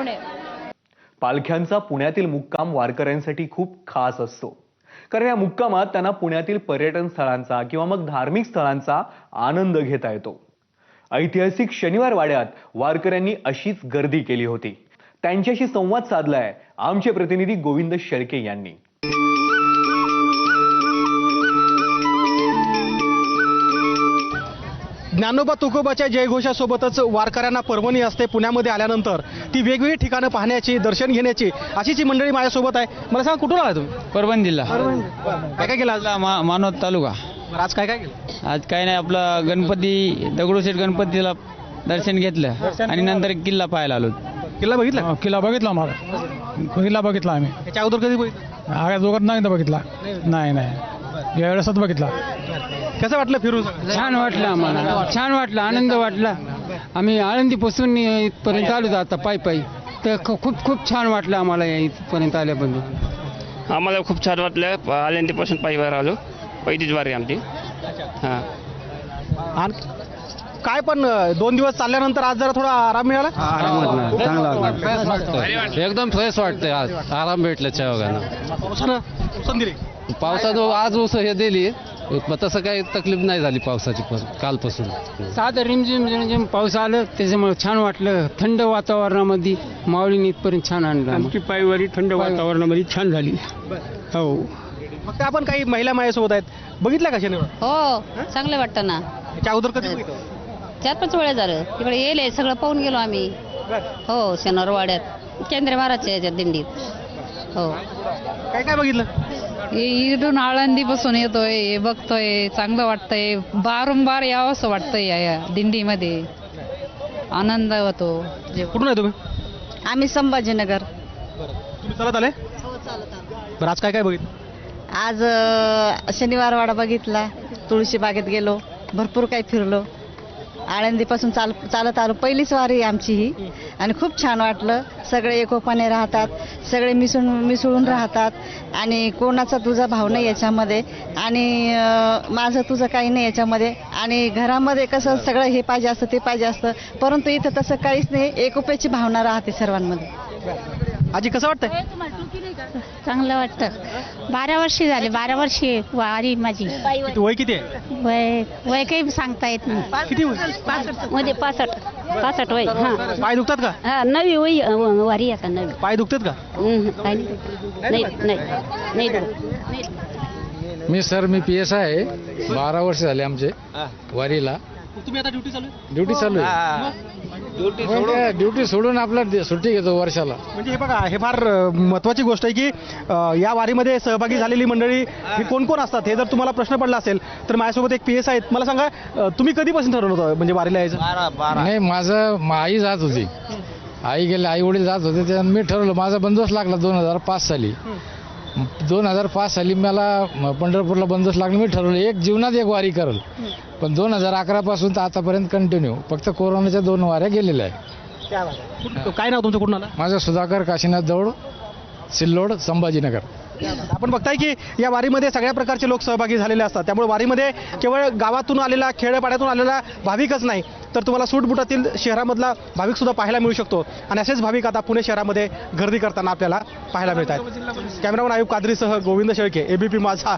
पुणे. पालख्यांचा पुण्यातील मुक्काम वारकऱ्यांसाठी खूप खास असतो, कारण या मुक्कामात त्यांना पुण्यातील पर्यटन स्थळांचा किंवा मग धार्मिक स्थळांचा आनंद घेता येतो. ऐतिहासिक शनिवार वाड्यात वारकऱ्यांनी अशीच गर्दी केली होती. त्यांच्याशी संवाद साधलाय आमचे प्रतिनिधी गोविंद शेळके यांनी. ज्ञानोबा तुकोबाच्या जयघोषासोबतच वारकऱ्यांना पर्वणी असते. पुण्यामध्ये आल्यानंतर ती वेगवेगळी ठिकाणं पाहण्याची, दर्शन घेण्याची अशीच ही मंडळी माझ्यासोबत आहे. मला सांगा, कुठून आला तुम्ही? परभणी जिल्हा. काय काय केलं आज? मानवत तालुका. आज काय काय केलं? आज काय नाही, आपला गणपती दगडूशेठ गणपतीला दर्शन घेतलं आणि नंतर किल्ला पाहायला आलो. किल्ला बघितला? किल्ला बघितला आम्हाला. किल्ला बघितला आम्ही. त्याच्या अगोदर कधी बघितलं? आगा दोघात नाही बघितला. नाही यावेळेसच बघितला. कसं वाटलं फिरून? छान वाटलं आम्हाला, छान वाटलं, आनंद वाटला. आम्ही आळंदीपासून इथपर्यंत आलो आता पायी तर खूप छान वाटलं आम्हाला इथपर्यंत आल्याबद्दल. आम्हाला खूप छान वाटलं. आळंदीपासून पायीवर आलो. पहिलीच वारी आमची. हां. आणि काय पण 2 दिवस चालल्यानंतर आज जरा थोडा आराम मिळाला? चांगला एकदम फ्रेश वाटतंय. आज आराम भेटल्याच्या वगैरे. पावसानं दिली. पावसानं आज उसं हे दिली, तसं काही तकलीफ नाही झाली पावसाची. पण कालपासून साधं रिमझिम पाऊस आलं, त्याच्यामुळे छान वाटलं. थंड वातावरणामध्ये माऊलीने इथपर्यंत छान आणलं. आमची पायवारी थंड वातावरणामध्ये छान झाली. हो. फक्त आपण काही महिला माझ्यासोबत आहेत. बघितलं का शनिवार? हो, चांगलं वाटतं ना. त्याच्या अगोदर कधी बघितलं? 4-5 वेळा झालं. तिकडे येले सगळं पाहून गेलो आम्ही. हो, शनिवार वाड्यात केंद्र महाराजच्या याच्यात दिंडीत. हो. काय काय बघितलं? इकडून आळंदीपासून येतोय, बघतोय, चांगलं वाटतंय. वारंवार यावं असं वाटतंय. या दिंडीमध्ये आनंद होतो. कुठून आहे तुम्ही? आम्ही संभाजीनगर. तुम्ही चालत आले? बरं, आज काय काय बघितलं? आज शनिवार वाडा बघितला, तुळशी बागेत गेलो, भरपूर काही फिरलो. आळंदीपासून चालत आलो. पहिलीच वारी आहे आमची ही आणि खूप छान वाटलं. सगळे एकोपाने राहतात, सगळे मिसळून राहतात आणि कोणाचा तुझा भाव नाही याच्यामध्ये आणि माझं तुझं काही नाही याच्यामध्ये. आणि घरामध्ये कसं सगळं हे पाहिजे असतं, ते पाहिजे असतं, परंतु इथं तसं काहीच नाही. एकोप्याची भावना राहते सर्वांमध्ये. आजी कसं वाटतंय? चांगलं वाटतं. 12 वर्षी झाले. 12 वर्षी वारी माझी. वय किती आहे? वय काही सांगता येत नाही. किती वय? मध्ये 65 वय. हा. पाय दुखतात का? हा, नवी वय वारी आता नवी. पाय दुखतात का? काही नाही. मी PSI आहे. 12 वर्ष झाले आमचे वारीला. तुम्ही आता ड्युटी चालू आहे? ड्युटी चालू आहे. ड्युटी सोडून आपला सुट्टी घेतो वर्षाला. म्हणजे हे बघा, हे फार महत्वाची गोष्ट आहे की या वारीमध्ये सहभागी झालेली मंडळी ही कोण कोण असतात. हे जर तुम्हाला प्रश्न पडला असेल तर माझ्यासोबत एक PSI आहेत. मला सांगा, तुम्ही कधीपासून ठरवलं होतं म्हणजे वारीला यायचं? नाही, माझं आई जात होती. आई गेले, आई वडील जात होते, त्यानं मी ठरवलं. माझा बंदोबस्त लागला 2005 साली. 2005 साली मला पंढरपूरला बंदोबस्त लागला. मी ठरवलं एक जीवनात एक वारी करेल. पण 2011 पासून तर आतापर्यंत कंटिन्यू. फक्त कोरोनाच्या 2 वाऱ्या गेलेल्या आहे. काय नाव तुमचं? कुठून आला? माझं सुधाकर काशीनाथ दौड, सिल्लोड, संभाजीनगर. आपण बघताय की या वारीमध्ये सगळ्या प्रकारचे लोक सहभागी झालेले असतात. त्यामुळे वारीमध्ये केवळ गावातून आलेला, खेड्यापाड्यातून आलेला भाविकच नाही, तर तुम्हाला सूटबुटातील शहरामधला भाविक सुद्धा पाहायला मिळू शकतो. आणि असेच भाविक आता पुणे शहरामध्ये गर्दी करताना आपल्याला पाहायला मिळत आहेत. कॅमेरामन आयुब कादरीसह गोविंद शेळके, ABP माझा.